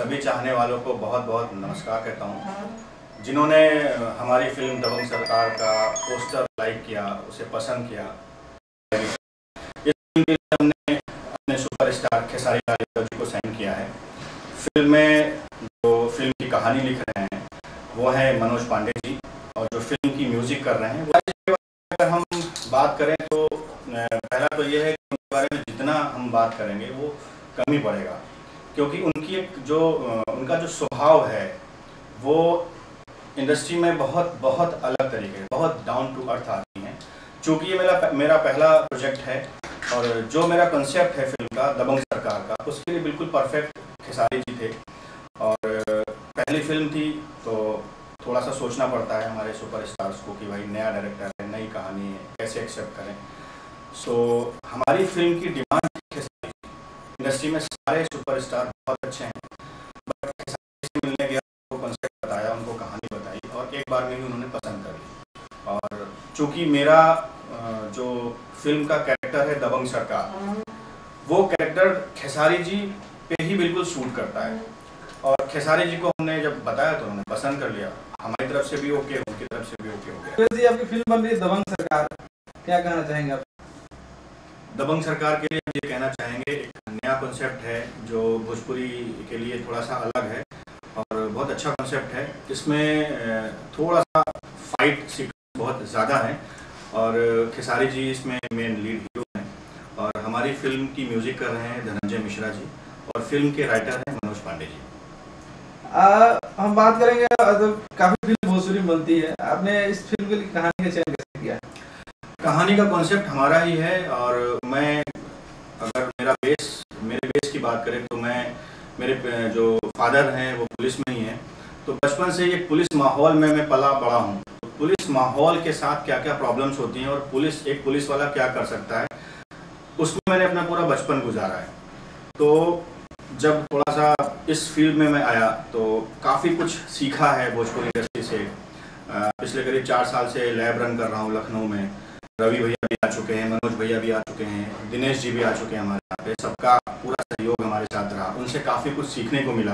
सभी चाहने वालों को बहुत बहुत नमस्कार कहता हूँ, जिन्होंने हमारी फिल्म दबंग सरकार का पोस्टर लाइक किया, उसे पसंद किया। इस फिल्म के लिए हमने अपने सुपरस्टार खेसारी लाल यादव जी को साइन किया है। फिल्म में जो फिल्म की कहानी लिख रहे हैं वो है मनोज पांडे जी, और जो फिल्म की म्यूजिक कर रहे हैं अगर हम बात करें तो पहला तो ये है कि उनके बारे में जितना हम बात करेंगे वो कम ही पड़ेगा, क्योंकि उनकी उनका जो स्वभाव है वो इंडस्ट्री में बहुत बहुत अलग तरीके, बहुत डाउन टू अर्थ आदमी है। चूँकि ये मेरा पहला प्रोजेक्ट है और जो मेरा कॉन्सेप्ट है फिल्म का दबंग सरकार का, उसके लिए बिल्कुल परफेक्ट खेसारी जी थे। और पहली फिल्म थी तो थोड़ा सा सोचना पड़ता है हमारे सुपरस्टार्स को कि भाई नया डायरेक्टर है, नई कहानी है, कैसे एक्सेप्ट करें। सो हमारी फिल्म की डिमांड खेसारी, इंडस्ट्री में सारे सुपरस्टार बहुत अच्छे हैं, बट खेसारी से मिलने गया, उनको कॉन्सेप्ट बताया, उनको कहानी बताई और एक बार में ही उन्होंने पसंद कर ली। और चूँकि मेरा जो फिल्म का कैरेक्टर है दबंग सरकार, वो कैरेक्टर खेसारी जी पे ही बिल्कुल सूट करता है। और खेसारी जी को हमने जब बताया तो उन्होंने पसंद कर लिया, हमारी तरफ से भी ओके, उनकी तरफ से भी ओके हो गया। तो जी आपकी फिल्म बन रही है दबंग सरकार, क्या कहना चाहेंगे आप? दबंग सरकार के लिए हम ये कहना चाहेंगे, एक नया कॉन्सेप्ट है जो भोजपुरी के लिए थोड़ा सा अलग है और बहुत अच्छा कॉन्सेप्ट है। इसमें थोड़ा सा फाइट सीक्वेंस बहुत ज़्यादा है और खेसारी जी इसमें मेन लीड हीरो हैं। और हमारी फिल्म की म्यूज़िक कर रहे हैं धनंजय मिश्रा जी और फिल्म के राइटर हैं मनोज पांडे जी। हम बात करेंगे तो काफ़ी फिल्म भोजपुरी बनती है, आपने इस फिल्म के लिए कहानी का चयन कैसे किया? कहानी का कॉन्सेप्ट हमारा ही है और मैं अगर मेरे बेस की बात करें तो मेरे जो फादर हैं वो पुलिस में ही हैं, तो बचपन से ये पुलिस माहौल में मैं पला बड़ा हूँ। तो पुलिस माहौल के साथ क्या क्या प्रॉब्लम्स होती हैं और एक पुलिस वाला क्या कर सकता है, उसमें मैंने अपना पूरा बचपन गुजारा है। तो जब थोड़ा सा इस फील्ड में मैं आया तो काफ़ी कुछ सीखा है भोजपुरी इंडस्ट्री से। पिछले करीब 4 साल से लैब रन कर रहा हूँ लखनऊ में। रवि भैया भी आ चुके हैं, मनोज भैया भी आ चुके हैं, दिनेश जी भी आ चुके हैं हमारे यहाँ पे। सबका पूरा सहयोग हमारे साथ रहा, उनसे काफ़ी कुछ सीखने को मिला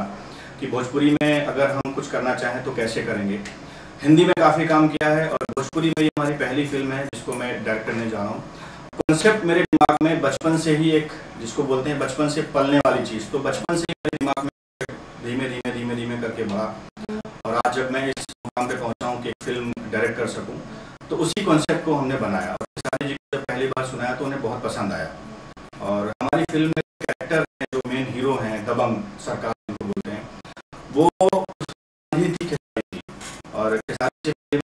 कि भोजपुरी में अगर हम कुछ करना चाहें तो कैसे करेंगे। हिंदी में काफ़ी काम किया है और भोजपुरी में ये हमारी पहली फिल्म है जिसको मैं डायरेक्ट करने जा रहा हूँ। कॉन्सेप्ट मेरे दिमाग में बचपन से ही एक, जिसको बोलते हैं बचपन से पलने वाली चीज़, तो बचपन से ही मेरे दिमाग में धीमे धीमे करके बढ़ा और आज जब मैं इस मुकाम पे पहुंचा हूं कि एक फिल्म डायरेक्ट कर सकूं, तो उसी कॉन्सेप्ट को हमने बनाया। और खेसारी जी को जब पहली बार सुनाया तो उन्हें बहुत पसंद आया। और हमारी फिल्म में कैरेक्टर हैं जो मेन हीरो हैं दबंग सरकार को बोलते हैं, वो थी खेसारी जी। और खेसारी जी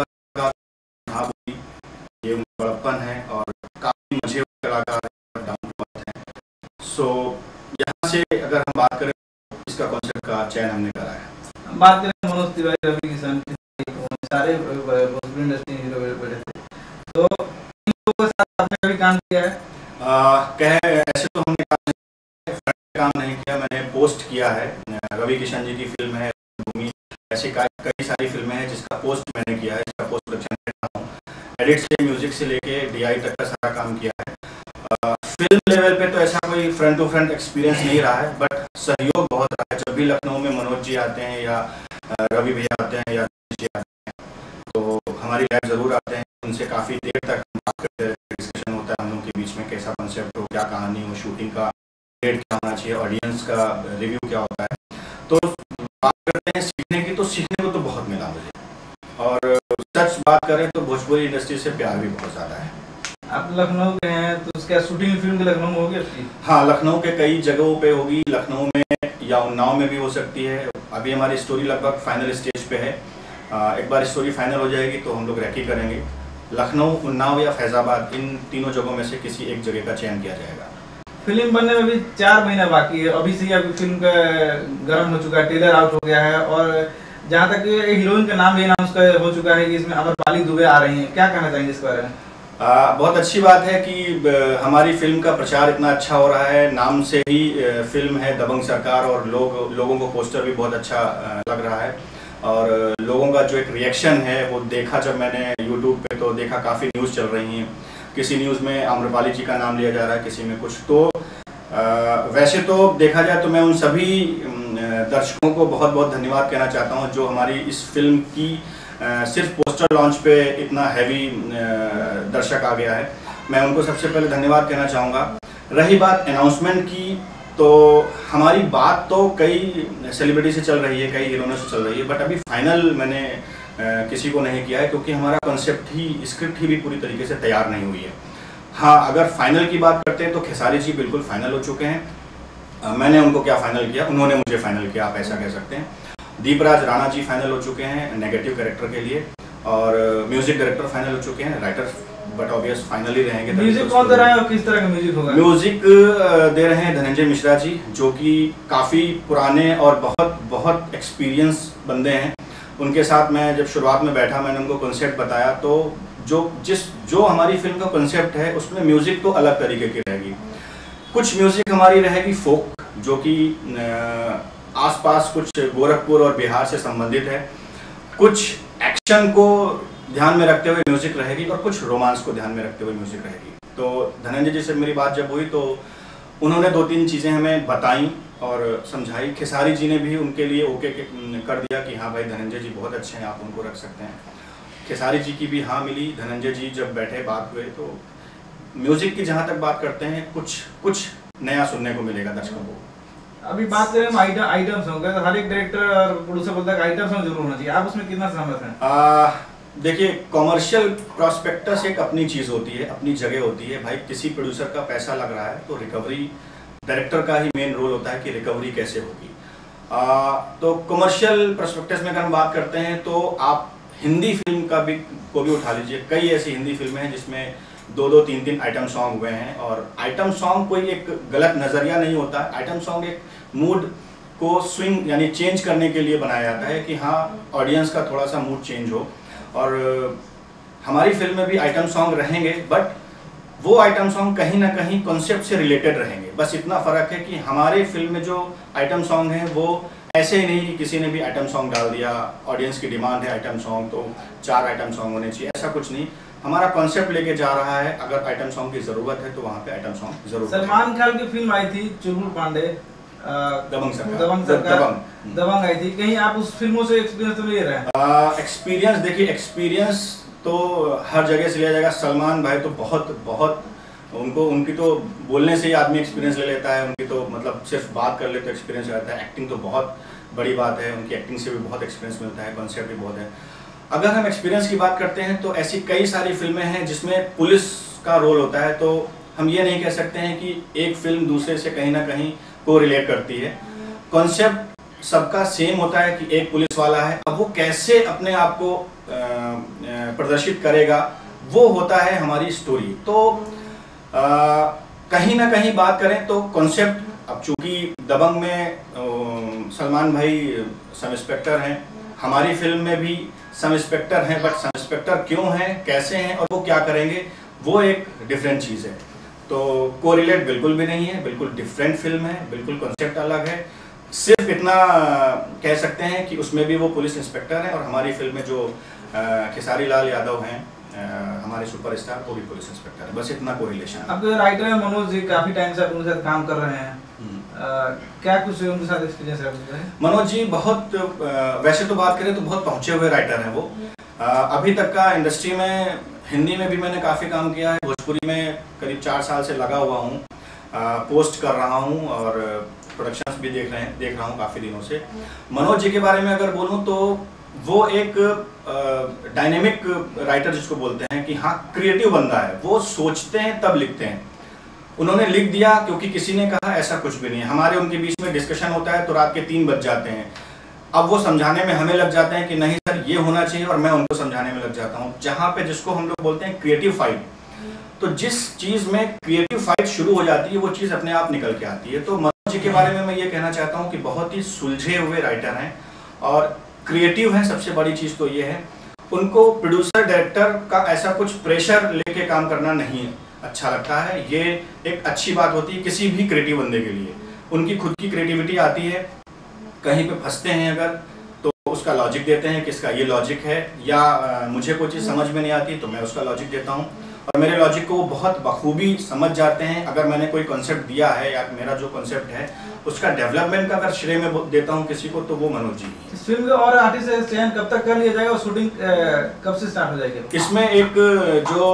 हाँ बोली, ये बड़प्पन है और काफ़ी मजे कलाकार डाउन टू अर्थ हैं। सो यहाँ से अगर हम बात करें इसका कॉन्सेप्ट का चयन हमने करा है। बात करें मनोज तिवारी, रवि किशन, सारे भोजपुरी इंडस्ट्री हीरो बैठे थे, तो इन लोगों के साथ आपने कभी काम किया है? ऐसे तो हमने काम नहीं किया, मैंने पोस्ट किया है। रवि किशन जी की फिल्म है भूमि, ऐसी कई सारी फिल्में हैं जिसका पोस्ट मैंने किया है, जिसका पोस्ट प्रोडक्शन कर रहा हूँ। एडिट से म्यूजिक से लेके DI तक का सारा काम किया है। फिल्म लेवल पे तो ऐसा कोई फ्रंट टू फ्रंट एक्सपीरियंस नहीं रहा है, बट सहयोग बहुत रहा है। जब भी लखनऊ में मनोज जी आते हैं या रवि भैया आते हैं या जी आते हैं तो हमारी लैब ज़रूर आते हैं, उनसे काफ़ी देर तक बात करते हैं, डिस्कशन होता है हम लोग के बीच में, कैसा कॉन्सेप्ट हो, क्या कहानी हो, शूटिंग का रेट क्या होना चाहिए, ऑडियंस का रिव्यू क्या होता है। तो बात करते हैं सीखने की, तो सीखने को तो बहुत मिला मुझे। और सच बात करें तो भोजपुरी इंडस्ट्री से प्यार भी बहुत ज़्यादा है। आप लखनऊ के हैं तो उसका शूटिंग फिल्म के लखनऊ में होगी आपकी? हाँ, लखनऊ के कई जगहों पे होगी, लखनऊ में या उन्नाव में भी हो सकती है। अभी हमारी स्टोरी लगभग फाइनल स्टेज पे है। एक बार स्टोरी फाइनल हो जाएगी तो हम लोग रैकी करेंगे। लखनऊ, उन्नाव या फैज़ाबाद, इन तीनों जगहों में से किसी एक जगह का चयन किया जाएगा। फिल्म बनने में भी 4 महीना बाकी है, अभी से ही आपकी फिल्म का गर्म हो चुका है, ट्रेलर आउट हो गया है और जहाँ तक हीरोइन का नाम भी अनाउंस हो चुका है कि इसमें अमरपाली दुबे आ रही हैं, क्या कहना चाहेंगे इस बारे में? बहुत अच्छी बात है कि हमारी फिल्म का प्रचार इतना अच्छा हो रहा है। नाम से ही फिल्म है दबंग सरकार और लोगों को पोस्टर भी बहुत अच्छा लग रहा है और लोगों का जो एक रिएक्शन है वो देखा जब मैंने यूट्यूब पे, तो देखा काफ़ी न्यूज़ चल रही हैं। किसी न्यूज़ में आम्रपाली जी का नाम लिया जा रहा है, किसी में कुछ। तो वैसे तो देखा जाए तो मैं उन सभी दर्शकों को बहुत बहुत धन्यवाद कहना चाहता हूं जो हमारी इस फिल्म की सिर्फ पोस्टर लॉन्च पे इतना हैवी दर्शक आ गया है। मैं उनको सबसे पहले धन्यवाद कहना चाहूँगा। रही बात अनाउंसमेंट की, तो हमारी बात तो कई सेलिब्रिटी से चल रही है, कई हीरोइनों से चल रही है, बट अभी फाइनल मैंने किसी को नहीं किया है क्योंकि हमारा कॉन्सेप्ट ही, स्क्रिप्ट ही भी पूरी तरीके से तैयार नहीं हुई है। हाँ, अगर फाइनल की बात करते हैं तो खेसारी जी बिल्कुल फाइनल हो चुके हैं। मैंने उनको क्या फाइनल किया, उन्होंने मुझे फाइनल किया, आप ऐसा कह सकते हैं। दीपराज राणा जी फाइनल हो चुके हैं नेगेटिव कैरेक्टर के लिए, और म्यूजिक डायरेक्टर फाइनल हो चुके हैं। राइटर बट ऑब्वियस फाइनल ही रहेंगे। म्यूजिक कौन दे रहा है और किस तरह का म्यूजिक होगा? म्यूजिक दे रहे हैं धनंजय मिश्रा जी, जो कि काफ़ी पुराने और बहुत बहुत एक्सपीरियंस बंदे हैं। उनके साथ मैं जब शुरुआत में बैठा, मैंने उनको कॉन्सेप्ट बताया, तो जो हमारी फिल्म का कॉन्सेप्ट है उसमें म्यूजिक तो अलग तरीके की रहेगी। कुछ म्यूजिक हमारी रहेगी फोक, जो कि आसपास कुछ गोरखपुर और बिहार से संबंधित है। कुछ एक्शन को ध्यान में रखते हुए म्यूजिक रहेगी और कुछ रोमांस को ध्यान में रखते हुए म्यूजिक रहेगी। तो धनंजय जी से मेरी बात जब हुई तो उन्होंने 2-3 चीज़ें हमें बताई और समझाई। खेसारी जी ने भी उनके लिए ओके कर दिया कि हाँ भाई धनंजय जी बहुत अच्छे हैं, आप उनको रख सकते हैं। खेसारी जी की भी हाँ मिली। धनंजय जी जब बैठे, बात हुए, तो म्यूजिक की जहाँ तक बात करते हैं कुछ नया सुनने को मिलेगा दर्शकों को। अभी बात करें हम आइटम सॉन्ग का, हर एक डायरेक्टर और प्रोड्यूसर बोलता है आइटम सॉन्ग जरूर होना चाहिए, आप उसमें कितना सहमत हैं? देखिए, कॉमर्शियल प्रॉस्पेक्टस एक अपनी चीज़ होती है, अपनी जगह होती है। भाई किसी प्रोड्यूसर का पैसा लग रहा है तो रिकवरी डायरेक्टर का ही मेन रोल होता है कि रिकवरी कैसे होगी। तो कॉमर्शियल प्रॉस्पेक्टस में अगर हम बात करते हैं तो आप हिंदी फिल्म को भी उठा लीजिए। कई ऐसी हिंदी फिल्में हैं जिसमें 2-2, 3-3 आइटम सॉन्ग हुए हैं, और आइटम सॉन्ग कोई एक गलत नज़रिया नहीं होता। आइटम सॉन्ग एक मूड को स्विंग यानी चेंज करने के लिए बनाया जाता है कि हाँ ऑडियंस का थोड़ा सा मूड चेंज हो। और हमारी फिल्म में भी आइटम सॉन्ग रहेंगे, बट वो आइटम सॉन्ग कहीं ना कहीं कॉन्सेप्ट से रिलेटेड रहेंगे। बस इतना फ़र्क है कि हमारे फिल्म में जो आइटम सॉन्ग हैं वो ऐसे ही नहीं कि किसी ने भी आइटम सॉन्ग डाल दिया, ऑडियंस की डिमांड है आइटम सॉन्ग तो 4 आइटम सॉन्ग होने चाहिए, ऐसा कुछ नहीं। हमारा कॉन्सेप्ट लेके जा रहा है, अगर आइटम सॉन्ग की ज़रूरत है तो वहाँ पे आइटम सॉन्ग जरूर। सलमान खान की फिल्म आई थी चुलबुल पांडे, दबंग आई थी, कहीं आप उस फिल्मों से एक्सपीरियंस तो ले रहे हैं? एक्सपीरियंस, देखिए एक्सपीरियंस तो हर जगह से लिया जाएगा। सलमान भाई तो बहुत उनकी तो बोलने से ही आदमी एक्सपीरियंस ले लेता है। उनकी तो मतलब सिर्फ बात कर ले तो एक्सपीरियंस रहता है। एक्टिंग तो बहुत बड़ी बात है, उनकी एक्टिंग से भी बहुत एक्सपीरियंस मिलता है, कॉन्सेप्ट भी बहुत है। अगर हम एक्सपीरियंस की बात करते हैं तो ऐसी कई सारी फिल्में हैं जिसमें पुलिस का रोल होता है, तो हम ये नहीं कह सकते हैं कि एक फिल्म दूसरे से कहीं ना कहीं को रिलेट करती है। कॉन्सेप्ट सबका सेम होता है कि एक पुलिस वाला है, अब वो कैसे अपने आप को प्रदर्शित करेगा वो होता है हमारी स्टोरी। तो कहीं ना कहीं बात करें तो कॉन्सेप्ट, अब चूंकि दबंग में सलमान भाई सब इंस्पेक्टर हैं, हमारी फिल्म में भी सब इंस्पेक्टर हैं, बट सब इंस्पेक्टर क्यों हैं, कैसे हैं और वो क्या करेंगे, वो एक डिफरेंट चीज़ है। तो कोरिलेट बिल्कुल भी नहीं है, बिल्कुल डिफरेंट फिल्म है, बिल्कुल कॉन्सेप्ट अलग है। सिर्फ इतना कह सकते हैं कि उसमें भी वो पुलिस इंस्पेक्टर हैं और हमारी फिल्म में जो खेसारी लाल यादव हैं हमारे सुपरस्टार, वो भी पुलिस इंस्पेक्टर है। बस इतना कोरिलेशन है। अब राइटर है मनोज जी, काफी टाइम से आप उनके साथ काम कर रहे हैं, क्या कुछ उनके साथ एक्सपीरियंस है? मनोज जी बहुत, वैसे तो बात करें तो बहुत पहुंचे हुए राइटर हैं वो। अभी तक का इंडस्ट्री में, हिंदी में भी मैंने काफ़ी काम किया है, भोजपुरी में करीब 4 साल से लगा हुआ हूँ, पोस्ट कर रहा हूँ और प्रोडक्शंस भी देख रहा हूँ काफ़ी दिनों से। मनोज जी के बारे में अगर बोलूँ तो वो एक डायनेमिक राइटर जिसको बोलते हैं कि हाँ क्रिएटिव बंदा है, वो सोचते हैं तब लिखते हैं। उन्होंने लिख दिया क्योंकि किसी ने कहा, ऐसा कुछ भी नहीं है। हमारे उनके बीच में डिस्कशन होता है तो रात के 3 बज जाते हैं, अब वो समझाने में हमें लग जाते हैं कि नहीं सर ये होना चाहिए, और मैं उनको समझाने में लग जाता हूँ। जहाँ पे जिसको हम लोग बोलते हैं क्रिएटिव फाइट, तो जिस चीज़ में क्रिएटिव फाइट शुरू हो जाती है वो चीज़ अपने आप निकल के आती है। तो मनोज जी के बारे में मैं ये कहना चाहता हूँ कि बहुत ही सुलझे हुए राइटर हैं और क्रिएटिव हैं। सबसे बड़ी चीज़ तो ये है, उनको प्रोड्यूसर डायरेक्टर का ऐसा कुछ प्रेशर लेके काम करना नहीं अच्छा लगता है। ये एक अच्छी बात होती है किसी भी क्रिएटिव बंदे के लिए। उनकी खुद की क्रिएटिविटी आती है, कहीं पे फंसते हैं अगर तो उसका लॉजिक देते हैं कि इसका ये लॉजिक है, या मुझे कोई चीज़ समझ में नहीं आती तो मैं उसका लॉजिक देता हूँ। और मेरे लॉजिक को वो बहुत बखूबी समझ जाते हैं। अगर मैंने कोई कॉन्सेप्ट दिया है या मेरा जो कॉन्सेप्ट है उसका डेवलपमेंट का अगर श्रेय में देता हूँ किसी को तो वो मनोज जी ही। इस फिल्म के और आर्टिस्ट का चयन कब तक कर लिया जाएगा और शूटिंग कब से स्टार्ट हो जाएगी? इसमें एक जो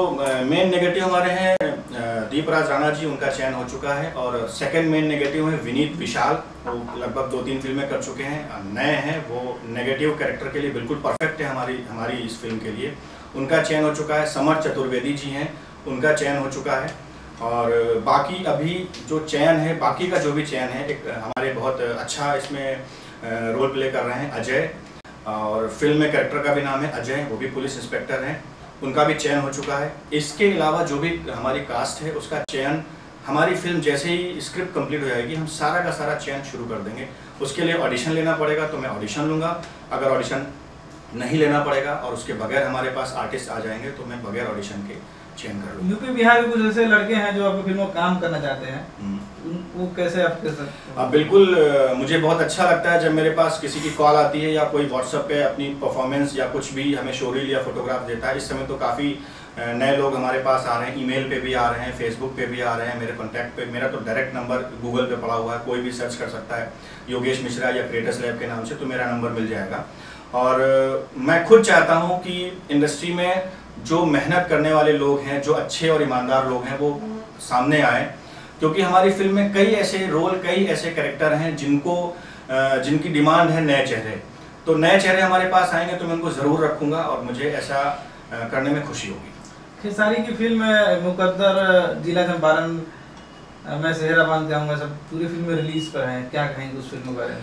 मेन नेगेटिव हमारे हैं दीपराज राणा जी, उनका चयन हो चुका है। और सेकंड मेन नेगेटिव है विनीत विशाल, वो लगभग 2-3 फिल्में कर चुके हैं, नए हैं, वो नेगेटिव कैरेक्टर के लिए बिल्कुल परफेक्ट है हमारी इस फिल्म के लिए, उनका चयन हो चुका है। समर चतुर्वेदी जी हैं, उनका चयन हो चुका है। और बाकी अभी जो चयन है, बाकी का जो भी चयन है, एक हमारे बहुत अच्छा इसमें रोल प्ले कर रहे हैं अजय, और फिल्म में कैरेक्टर का भी नाम है अजय, वो भी पुलिस इंस्पेक्टर हैं, उनका भी चयन हो चुका है। इसके अलावा जो भी हमारी कास्ट है उसका चयन हमारी फिल्म जैसे ही स्क्रिप्ट कंप्लीट हो जाएगी हम सारा का सारा चयन शुरू कर देंगे। उसके लिए ऑडिशन लेना पड़ेगा तो मैं ऑडिशन लूँगा, अगर ऑडिशन नहीं लेना पड़ेगा और उसके बगैर हमारे पास आर्टिस्ट आ जाएंगे तो मैं बगैर ऑडिशन के चयन कर लूँगा। यूपी बिहार के कुछ ऐसे लड़के हैं जो आपकी फिल्मों में काम करना चाहते हैं, वो कैसे आपके साथ? बिल्कुल, मुझे बहुत अच्छा लगता है जब मेरे पास किसी की कॉल आती है या कोई व्हाट्सएप पे अपनी परफॉर्मेंस या कुछ भी हमें शोरील या फोटोग्राफ देता है। इस समय तो काफ़ी नए लोग हमारे पास आ रहे हैं, ईमेल पे भी आ रहे हैं, फेसबुक पे भी आ रहे हैं, मेरे कॉन्टैक्ट पे, मेरा तो डायरेक्ट नंबर गूगल पे पड़ा हुआ है, कोई भी सर्च कर सकता है योगेश मिश्रा या क्रिएटर्स लैब के नाम से, तो मेरा नंबर मिल जाएगा। और मैं खुद चाहता हूँ कि इंडस्ट्री में जो मेहनत करने वाले लोग हैं, जो अच्छे और ईमानदार लोग हैं, वो सामने आए, क्योंकि हमारी फिल्म में कई ऐसे रोल, कई ऐसे कैरेक्टर हैं जिनकी डिमांड है नए चेहरे। तो नए चेहरे हमारे पास आएंगे तो मैं उनको ज़रूर रखूँगा और मुझे ऐसा करने में खुशी होगी। खेसारी की फिल्म मुकद्दर, जिला चंपारण, मैं सेहरा बांध के आऊँगा, सब पूरी फिल्म रिलीज पर है, क्या कहेंगे उस फिल्म के बारे में?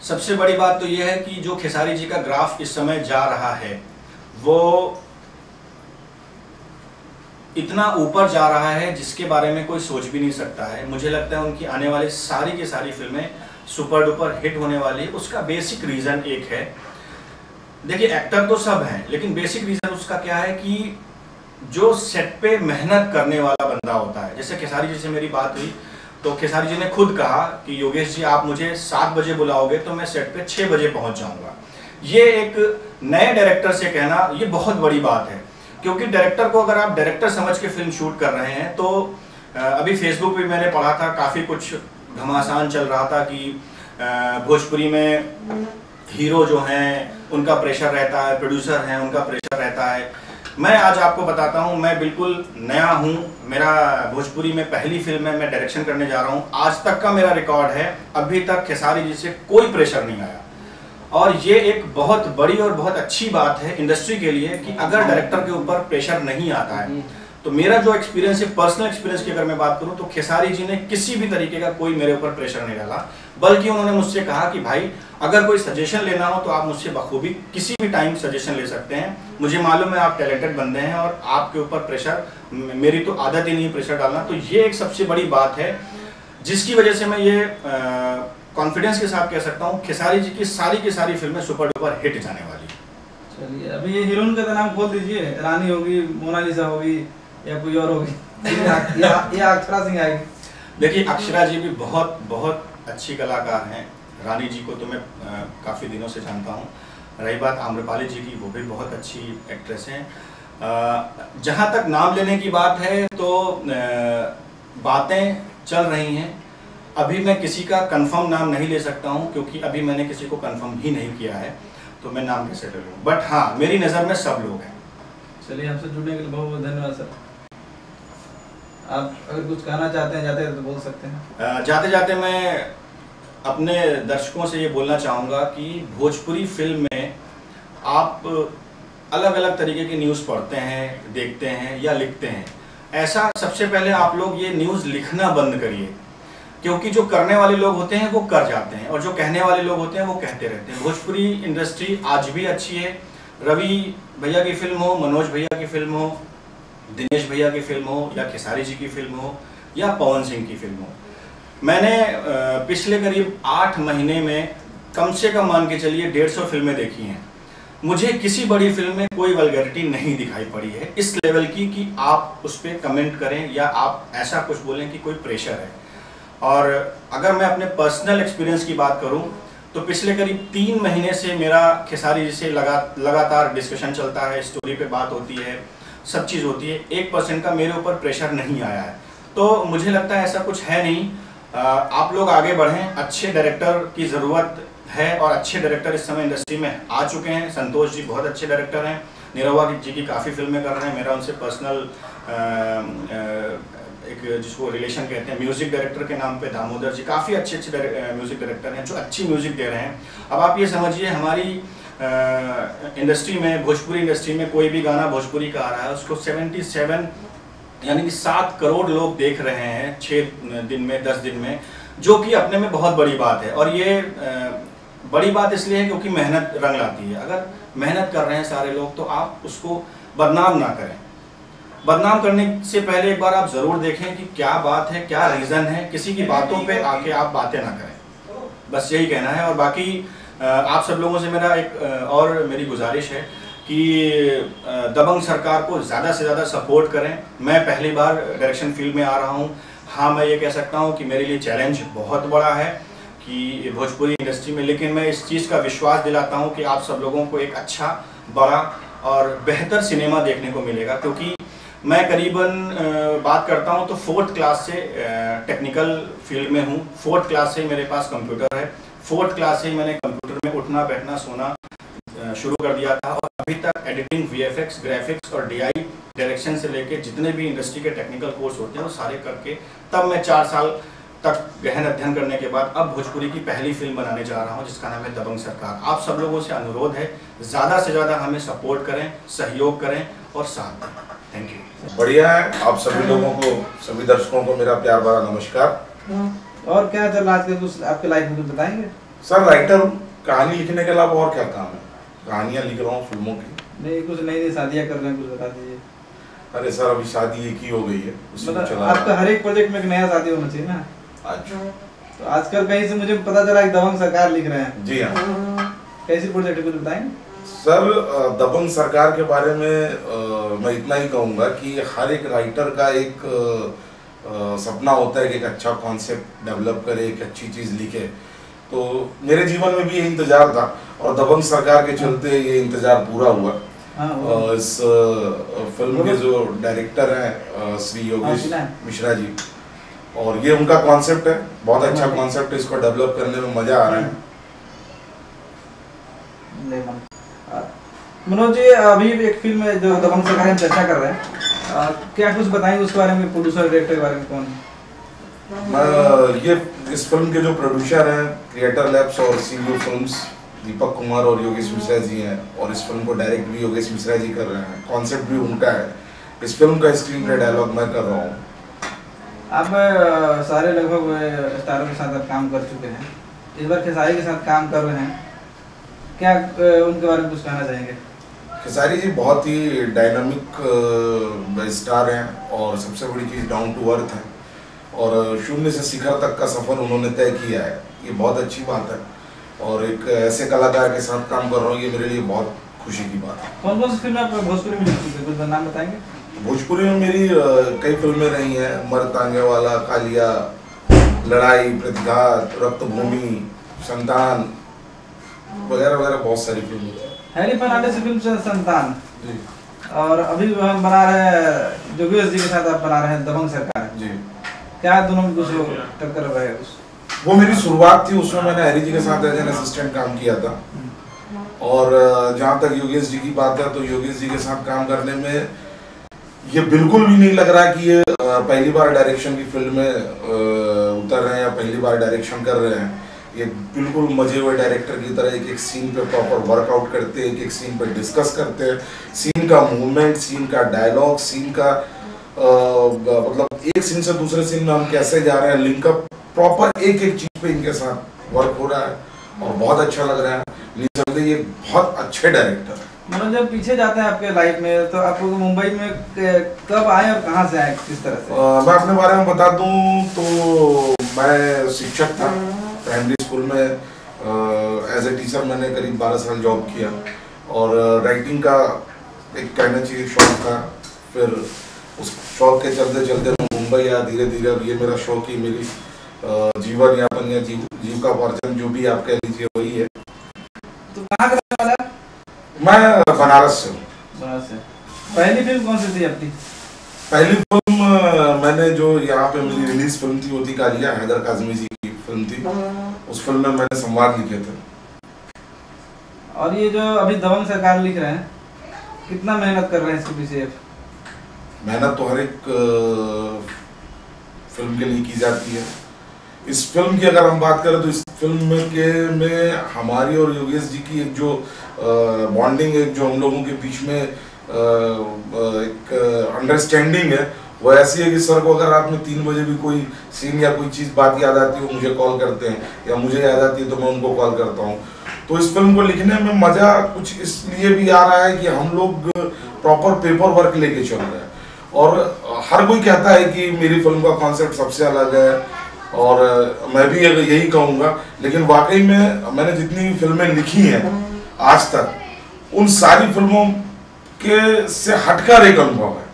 सबसे बड़ी बात तो यह है कि जो खेसारी जी का ग्राफ इस समय जा रहा है वो इतना ऊपर जा रहा है जिसके बारे में कोई सोच भी नहीं सकता है। मुझे लगता है उनकी आने वाली सारी की सारी फिल्में सुपर डुपर हिट होने वाली है। उसका बेसिक रीज़न एक है, देखिए एक्टर तो सब हैं, लेकिन बेसिक रीज़न उसका क्या है कि जो सेट पे मेहनत करने वाला बंदा होता है। जैसे खेसारी जी से मेरी बात हुई तो खेसारी जी ने खुद कहा कि योगेश जी आप मुझे 7 बजे बुलाओगे तो मैं सेट पे 6 बजे पहुंच जाऊंगा। ये एक नए डायरेक्टर से कहना ये बहुत बड़ी बात है, क्योंकि डायरेक्टर को अगर आप डायरेक्टर समझ के फिल्म शूट कर रहे हैं तो अभी फेसबुक पे मैंने पढ़ा था, काफ़ी कुछ घमासान चल रहा था कि भोजपुरी में हीरो जो हैं उनका प्रेशर रहता है, प्रोड्यूसर हैं उनका प्रेशर रहता है। मैं आज आपको बताता हूं, मैं बिल्कुल नया हूं, मेरा भोजपुरी में पहली फिल्म है, मैं डायरेक्शन करने जा रहा हूं। आज तक का मेरा रिकॉर्ड है, अभी तक खेसारी जी से कोई प्रेशर नहीं आया। और ये एक बहुत बड़ी और बहुत अच्छी बात है इंडस्ट्री के लिए कि अगर डायरेक्टर के ऊपर प्रेशर नहीं आता है। तो मेरा जो एक्सपीरियंस है, पर्सनल एक्सपीरियंस की अगर मैं बात करूं तो खेसारी जी ने किसी भी तरीके का कोई मेरे ऊपर प्रेशर नहीं डाला, बल्कि उन्होंने मुझसे कहा कि भाई अगर कोई सजेशन लेना हो तो आप मुझसे बखूबी किसी भी टाइम सजेशन ले सकते हैं, मुझे मालूम है आप टैलेंटेड बंदे हैं और आपके ऊपर प्रेशर, मेरी तो आदत ही नहीं प्रेशर डालना। तो ये एक सबसे बड़ी बात है जिसकी वजह से मैं ये कॉन्फिडेंस के साथ कह सकता हूँ खेसारी जी की सारी फिल्में सुपर डुपर हिट जाने वाली। चलिए, अभी ये हीरोइन का नाम खोल दीजिए, रानी होगी, मोनालिसा होगी या कोई और होगी या अक्षरा सिंह आएगी? देखिए अक्षरा जी भी बहुत बहुत अच्छी कलाकार हैं, रानी जी को तो मैं काफ़ी दिनों से जानता हूँ। रही बात आम्रपाली जी की, वो भी बहुत अच्छी एक्ट्रेस हैं। जहाँ तक नाम लेने की बात है तो बातें चल रही हैं, अभी मैं किसी का कंफर्म नाम नहीं ले सकता हूँ क्योंकि अभी मैंने किसी को कंफर्म ही नहीं किया है, तो मैं नाम कैसे ले लूँ। बट हाँ, मेरी नज़र में सब लोग हैं। चलिए, हमसे जुड़ने के लिए बहुत बहुत धन्यवाद सर। आप अगर कुछ कहना चाहते हैं जाते तो बोल सकते हैं। जाते जाते मैं अपने दर्शकों से ये बोलना चाहूँगा कि भोजपुरी फिल्म में आप अलग अलग तरीके की न्यूज़ पढ़ते हैं, देखते हैं या लिखते हैं। ऐसा सबसे पहले आप लोग ये न्यूज़ लिखना बंद करिए, क्योंकि जो करने वाले लोग होते हैं वो कर जाते हैं और जो कहने वाले लोग होते हैं वो कहते रहते हैं। भोजपुरी इंडस्ट्री आज भी अच्छी है, रवि भैया की फिल्म हो, मनोज भैया की फिल्म हो, दिनेश भैया की फिल्म हो या खेसारी जी की फिल्म हो या पवन सिंह की फिल्म हो। मैंने पिछले करीब 8 महीने में कम से कम मान के चलिए 150 फिल्में देखी हैं। मुझे किसी बड़ी फिल्म में कोई वल्गैरिटी नहीं दिखाई पड़ी है इस लेवल की कि आप उस पर कमेंट करें या आप ऐसा कुछ बोलें कि कोई प्रेशर है। और अगर मैं अपने पर्सनल एक्सपीरियंस की बात करूं तो पिछले करीब 3 महीने से मेरा खेसारी जी से लगातार डिस्कशन चलता है, स्टोरी पे बात होती है, सब चीज़ होती है, 1% का मेरे ऊपर प्रेशर नहीं आया है। तो मुझे लगता है ऐसा कुछ है नहीं। आप लोग आगे बढ़ें, अच्छे डायरेक्टर की ज़रूरत है और अच्छे डायरेक्टर इस समय इंडस्ट्री में आ चुके हैं। संतोष जी बहुत अच्छे डायरेक्टर हैं, निरहुआ जी की काफ़ी फिल्में कर रहे हैं। मेरा उनसे पर्सनल एक जिसको रिलेशन कहते हैं, म्यूज़िक डायरेक्टर के नाम पे दामोदर जी काफ़ी अच्छे म्यूज़िक डायरेक्टर हैं जो अच्छी म्यूज़िक दे रहे हैं। अब आप ये समझिए हमारी इंडस्ट्री में, भोजपुरी इंडस्ट्री में कोई भी गाना भोजपुरी का आ रहा है उसको 77 यानी कि 7 करोड़ लोग देख रहे हैं 6 दिन में, 10 दिन में, जो कि अपने में बहुत बड़ी बात है। और ये बड़ी बात इसलिए है क्योंकि मेहनत रंग लाती है। अगर मेहनत कर रहे हैं सारे लोग तो आप उसको बदनाम ना करें। बदनाम करने से पहले एक बार आप ज़रूर देखें कि क्या बात है, क्या रीज़न है। किसी की बातों पे आके आप बातें ना करें, बस यही कहना है। और बाकी आप सब लोगों से मेरा एक और मेरी गुजारिश है कि दबंग सरकार को ज़्यादा से ज़्यादा सपोर्ट करें। मैं पहली बार डायरेक्शन फील्ड में आ रहा हूँ। हाँ, मैं ये कह सकता हूँ कि मेरे लिए चैलेंज बहुत बड़ा है कि भोजपुरी इंडस्ट्री में, लेकिन मैं इस चीज़ का विश्वास दिलाता हूँ कि आप सब लोगों को एक अच्छा, बड़ा और बेहतर सिनेमा देखने को मिलेगा। क्योंकि मैं करीबन बात करता हूँ तो 4th क्लास से टेक्निकल फील्ड में हूँ। 4th क्लास से मेरे पास कंप्यूटर है। 4th क्लास से ही मैंने कंप्यूटर में उठना बैठना सोना शुरू कर दिया था। और अभी तक एडिटिंग, VFX, ग्राफिक्स और DI डायरेक्शन से लेके जितने भी इंडस्ट्री के टेक्निकल कोर्स होते हैं वो सारे करके तब मैं 4 साल तक गहन अध्ययन करने के बाद अब भोजपुरी की पहली फिल्म बनाने जा रहा हूँ जिसका नाम है दबंग सरकार। आप सब लोगों से अनुरोध है ज़्यादा से ज़्यादा हमें सपोर्ट करें, सहयोग करें और साथ दें। Thank you. बढ़िया है। आप सभी लोगों को, सभी दर्शकों को मेरा प्यार भरा नमस्कार। और क्या चल रहा है आजकल, कुछ आपके लाइफ में कुछ बताएंगे? सर, राइटर हूँ। कहानी लिखने के अलावा और क्या काम है? कहानियाँ लिख रहा हूँ फिल्मों की। नहीं, कुछ नई नई शादियाँ कर रहे हैं, कुछ बता दीजिए। अरे सर, अभी शादी एक ही हो गई है, मतलब आपका हर एक प्रोजेक्ट में एक नया शादी होना चाहिए ना। अच्छा। तो आजकल कहीं से मुझे पता चला कि दबंग सरकार लिख रहे हैं। जी हाँ। कैसी प्रोजेक्ट है, कुछ बताएंगे? सर, दबंग सरकार के बारे में मैं इतना ही कहूँगा कि हर एक राइटर का एक सपना होता है कि एक अच्छा कॉन्सेप्ट डेवलप करे, एक अच्छी चीज़ लिखे। तो मेरे जीवन में भी ये इंतज़ार था और दबंग सरकार के चलते ये इंतज़ार पूरा हुआ। इस फिल्म के जो डायरेक्टर हैं श्री योगेश मिश्रा जी, और ये उनका कॉन्सेप्ट है, बहुत अच्छा कॉन्सेप्ट है। इसको डेवलप करने में मज़ा आ रहा है। मनोज जी, अभी एक फिल्म है जो दबंग सरकार में चर्चा कर रहे हैं, क्या कुछ बताएंगे उसके बारे में? प्रोड्यूसर, डायरेक्टर के बारे में कौन है? ये इस फिल्म के जो प्रोड्यूसर हैं क्रिएटर लैब्स और CU फिल्म्स, दीपक कुमार और योगेश मिश्रा जी हैं। और इस फिल्म को डायरेक्ट भी योगेश मिश्रा जी कर रहे हैं। कॉन्सेप्ट भी उनका है। इस फिल्म का स्क्रीन प्ले डायलॉग मैं कर रहा हूँ। आप सारे लगभग स्टारों के साथ आप काम कर चुके हैं, इस बार खेसारी के साथ काम कर रहे हैं, क्या उनके बारे में कुछ कहना चाहेंगे? खेसारी जी बहुत ही डायनामिक स्टार हैं और सबसे बड़ी चीज़ डाउन टू अर्थ है और शून्य से शिखर तक का सफ़र उन्होंने तय किया है। ये बहुत अच्छी बात है और एक ऐसे कलाकार के साथ काम कर रहा हूँ, ये मेरे लिए बहुत खुशी की बात है। कौन कौन सी फिल्म आप भोजपुरी में लिख चुके हैं, कुछ नाम बताएंगे? भोजपुरी में मेरी कई फिल्में रही हैं। मर्द तांगे वाला, कालिया, लड़ाई, प्रतिघात, रक्तभूमि, संतान वगैरह वगैरह बहुत सारी फिल्में। हैरी फर्नांडिस की फिल्म संतान जी। और अभी हम बना रहे हैं योगेश जी के साथ, आप बना रहे हैं दबंग सरकार जी। क्या दोनों में कुछ टक्कर रहे? वो मेरी शुरुआत थी, उसमें मैंने हैरी जी के साथ एज एन असिस्टेंट काम किया था। और जहाँ तक योगेश जी की बात है तो योगेश जी के साथ काम करने में ये बिल्कुल भी नहीं लग रहा कि ये पहली बार डायरेक्शन की फिल्म में उतर रहे हैं या पहली बार डायरेक्शन कर रहे हैं। ये बिल्कुल मजे हुए डायरेक्टर की तरह एक एक सीन पे प्रॉपर वर्कआउट करते हैं, एक एक सीन पे डिस्कस करते हैं, सीन का मूवमेंट, सीन का डायलॉग, सीन का मतलब एक सीन से दूसरे सीन में हम कैसे जा रहे हैं, लिंकअप, प्रॉपर एक एक चीज पे इनके साथ वर्क हो रहा है और बहुत अच्छा लग रहा है। ये बहुत अच्छे डायरेक्टर। मतलब जब पीछे जाते हैं आपके लाइफ में तो आप मुंबई में कब आए और कहाँ से आए, किस तरह से? मैं अपने बारे में बता दूं तो मैं शिक्षक था प्राइमरी स्कूल में। एज ए टीचर मैंने करीब 12 साल जॉब किया और राइटिंग का एक कहना चाहिए शौक था। फिर उस शौक के चलते चलते मैं मुंबई आया धीरे धीरे। अब ये मेरा शौक ही मेरी जीवन यापन या जीव का उपार्जन जो भी आप कह लीजिए वही है। तो कहाँ का रहने वाला है? मैं बनारस से हूँ। बनारस से। पहली फिल्म कौन सी थी आपकी? पहली फिल्म मैंने जो यहाँ पे मेरी रिलीज फिल्म थी वो थी कालिया, हैदर काज़मी जी की फिल्म थी। उस फिल्म में मैंने संवाद लिखे थे। और ये जो अभी दबंग सरकार लिख रहे हैं, कितना मेहनत कर रहे हैं इसके पीछे? मेहनत तो हर एक फिल्म के लिए की जाती है। इस फिल्म की अगर हम बात करें तो इस फिल्म में हमारी और योगेश जी की एक जो बॉन्डिंग है, जो हम लोगों के बीच में एक अंडरस्टैंडिंग है, वो ऐसी है कि सर को अगर रात में 3 बजे भी कोई सीन या कोई चीज़ बात याद आती है वो मुझे कॉल करते हैं, या मुझे याद आती है तो मैं उनको कॉल करता हूँ। तो इस फिल्म को लिखने में मज़ा कुछ इसलिए भी आ रहा है कि हम लोग प्रॉपर पेपर वर्क लेके चल रहे हैं। और हर कोई कहता है कि मेरी फिल्म का कॉन्सेप्ट सबसे अलग है, और मैं भी यही कहूँगा, लेकिन वाकई में मैंने जितनी फिल्में लिखी हैं आज तक, उन सारी फिल्मों के से हटकर एक अनुभव है।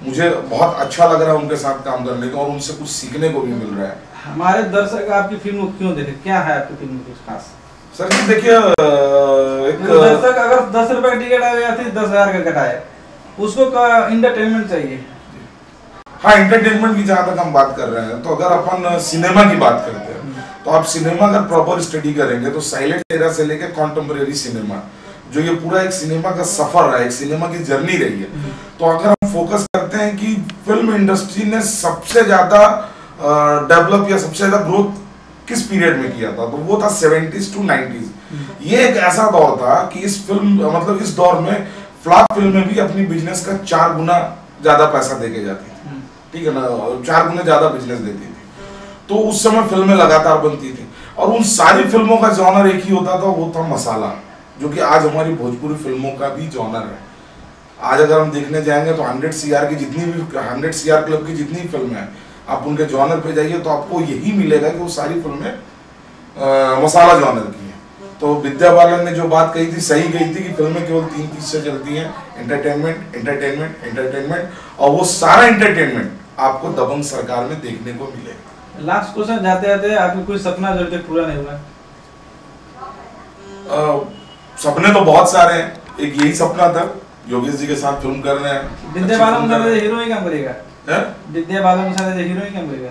मुझे बहुत अच्छा लग रहा है उनके साथ काम करने का, और उनसे कुछ सीखने को भी मिल रहा है। हमारे दर्शक आपकी फिल्म को क्यों देखे? क्या है आपकी फिल्म में कुछ खास? सर जी देखिए, एक दर्शक अगर 10 रुपए का टिकट आया फिर 10,000 का कटाए, उसको इंटरटेनमेंट चाहिए। हाँ, एंटरटेनमेंट की जहाँ तक हम बात कर रहे हैं, तो अगर अपन सिनेमा की बात करते हैं तो आप सिनेमा अगर प्रॉपर स्टडी करेंगे तो साइलेंट एरा से लेकर कॉन्टेम्परेरी सिनेमा, जो ये पूरा एक सिनेमा का सफर रहा है, एक सिनेमा की जर्नी रही है, तो अगर हम फोकस करते हैं कि फिल्म इंडस्ट्री ने सबसे ज्यादा डेवलप या सबसे ज्यादा ग्रोथ किस पीरियड में किया था, तो वो था 70s to 90s। ये एक ऐसा दौर था कि इस फिल्म मतलब इस दौर में फ्लॉप फिल्में भी अपनी बिजनेस का 4 गुना ज्यादा पैसा देके जाती थी, ठीक है ना, 4 गुना ज्यादा बिजनेस देती थी। तो उस समय फिल्में लगातार बनती थी, और उन सारी फिल्मों का जॉनर एक ही होता था, वो था मसाला, जो कि आज हमारी भोजपुरी फिल्मों का भी जॉनर है। आज अगर हम देखने जाएंगे तो 100 CR की जितनी भी 100 CR क्लब की जितनी फिल्में हैं, आप उनके जॉनर पे जाइए तो आपको यही मिलेगा कि वो सारी फिल्में मसाला जॉनर की हैं। तो विद्या बालन ने जो बात कही थी सही कही थी कि फिल्में केवल 3 चीज से चलती हैं, एंटरटेनमेंट, एंटरटेनमेंट, एंटरटेनमेंट, और वो सारा एंटरटेनमेंट आपको दबंग सरकार में देखने को मिलेगा। लास्ट क्वेश्चन जाते जाते, आपकी कोई सपना जो तक पूरा नहीं हुआ? सपने तो बहुत सारे हैं, एक यही सपना था योगेश जी के साथ फिल्म कर रहे हैं। विद्या बालन के साथ हीरो ही काम करेगा? विद्या बालन के साथ हीरो ही काम करेगा?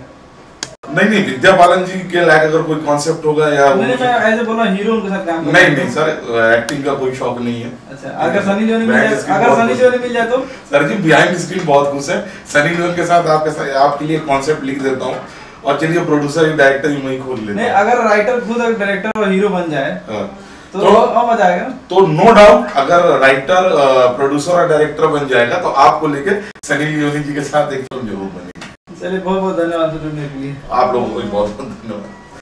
नहीं, विद्या बालन जी के लायक अगर कोई कॉन्सेप्ट होगा या नहीं, मैं ऐसे बोला हीरो उनके साथ काम नहीं सर, एक्टिंग का कोई शौक नहीं है। अच्छा, अगर सनी लियोनी मिल जाए तो? सर जी बिहाइंड स्क्रीन बहुत खुश है। सनी लियोन के साथ आपके लिए कॉन्सेप्ट लिख देता हूँ, और चलिए प्रोड्यूसर डायरेक्टर ही मैं खोल लेता हूँ। नहीं, अगर राइटर खुद अगर डायरेक्टर और हीरो बन जाए तो मजा आएगा। तो नो डाउट अगर राइटर, प्रोड्यूसर और डायरेक्टर बन जाएगा तो आपको लेकर सनी लियोनी जी के साथ एक फिल्म जरूर बनेगी। चलिए, बहुत बहुत धन्यवाद जुड़ने के लिए। आप लोगों को भी बहुत बहुत धन्यवाद।